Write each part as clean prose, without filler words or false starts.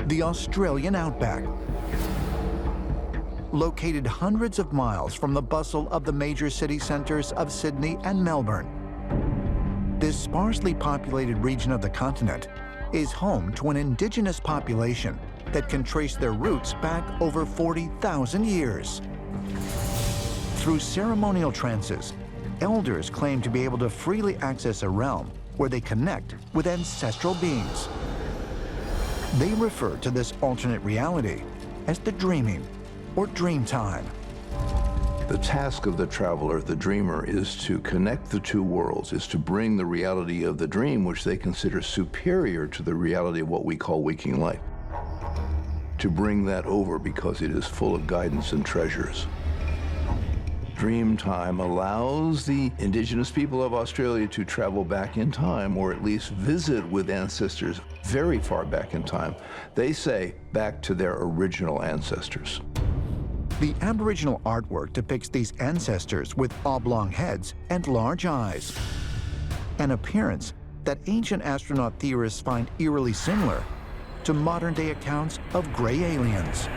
the Australian outback. Located hundreds of miles from the bustle of the major city centers of Sydney and Melbourne, this sparsely populated region of the continent is home to an indigenous population that can trace their roots back over 40,000 years. Through ceremonial trances, elders claim to be able to freely access a realm where they connect with ancestral beings. They refer to this alternate reality as the dreaming or dream time. The task of the traveler, the dreamer, is to connect the two worlds, is to bring the reality of the dream, which they consider superior to the reality of what we call waking life, to bring that over because it is full of guidance and treasures. Dream time allows the indigenous people of Australia to travel back in time, or at least visit with ancestors very far back in time. They say back to their original ancestors. The Aboriginal artwork depicts these ancestors with oblong heads and large eyes, an appearance that ancient astronaut theorists find eerily similar to modern-day accounts of gray aliens.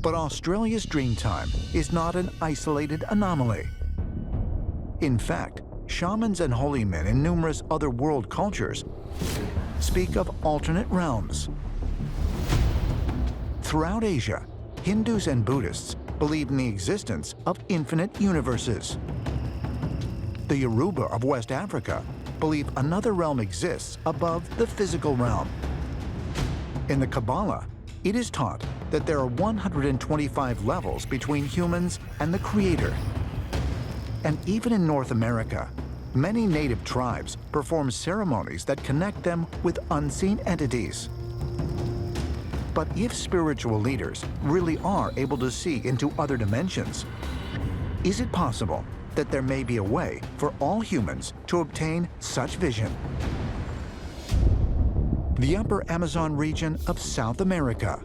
But Australia's Dreamtime is not an isolated anomaly. In fact, shamans and holy men in numerous other world cultures speak of alternate realms. Throughout Asia, Hindus and Buddhists believe in the existence of infinite universes. The Yoruba of West Africa believe another realm exists above the physical realm. In the Kabbalah, it is taught that there are 125 levels between humans and the Creator. And even in North America, many native tribes perform ceremonies that connect them with unseen entities. But if spiritual leaders really are able to see into other dimensions, is it possible that there may be a way for all humans to obtain such vision? The Upper Amazon region of South America.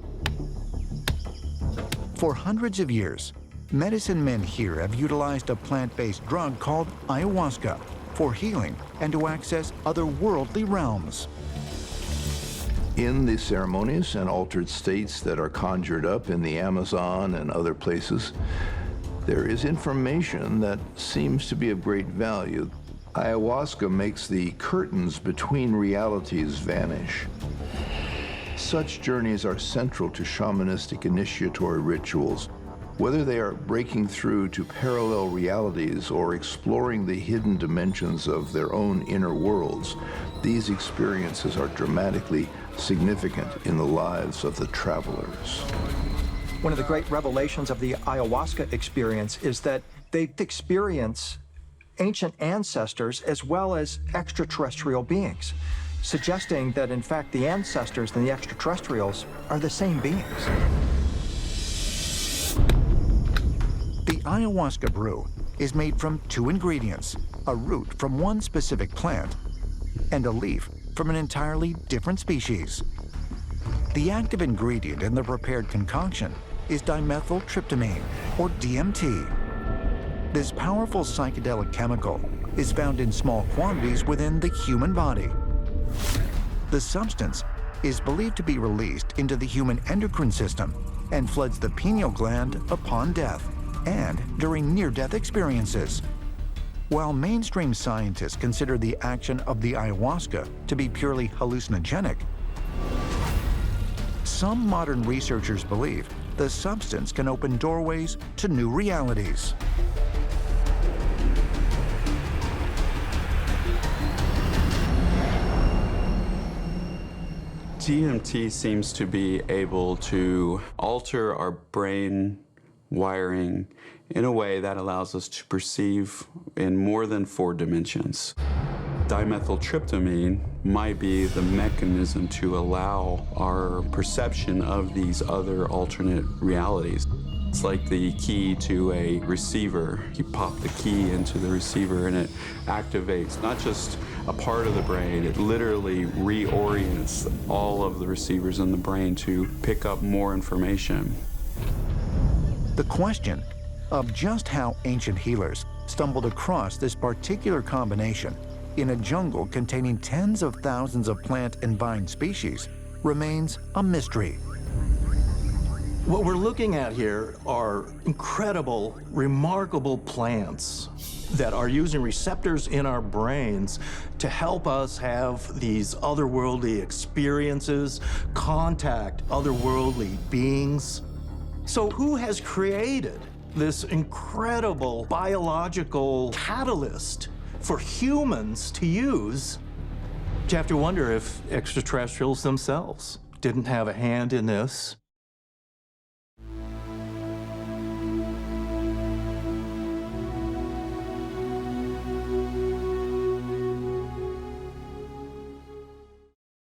For hundreds of years, medicine men here have utilized a plant-based drug called ayahuasca for healing and to access otherworldly realms. In the ceremonies and altered states that are conjured up in the Amazon and other places, there is information that seems to be of great value. Ayahuasca makes the curtains between realities vanish. Such journeys are central to shamanistic initiatory rituals. Whether they are breaking through to parallel realities or exploring the hidden dimensions of their own inner worlds, these experiences are dramatically significant in the lives of the travelers. One of the great revelations of the ayahuasca experience is that they experience ancient ancestors as well as extraterrestrial beings, suggesting that in fact the ancestors and the extraterrestrials are the same beings. The ayahuasca brew is made from two ingredients, a root from one specific plant and a leaf from an entirely different species. The active ingredient in the prepared concoction is dimethyltryptamine, or DMT. This powerful psychedelic chemical is found in small quantities within the human body. The substance is believed to be released into the human endocrine system and floods the pineal gland upon death and during near-death experiences. While mainstream scientists consider the action of the ayahuasca to be purely hallucinogenic, some modern researchers believe the substance can open doorways to new realities. DMT seems to be able to alter our brain wiring in a way that allows us to perceive in more than 4 dimensions. Dimethyltryptamine might be the mechanism to allow our perception of these other alternate realities. It's like the key to a receiver. You pop the key into the receiver and it activates not just a part of the brain, it literally reorients all of the receivers in the brain to pick up more information. The question of just how ancient healers stumbled across this particular combination in a jungle containing tens of thousands of plant and vine species remains a mystery. What we're looking at here are incredible, remarkable plants that are using receptors in our brains to help us have these otherworldly experiences, contact otherworldly beings. So who has created this incredible biological catalyst for humans to use? You have to wonder if extraterrestrials themselves didn't have a hand in this.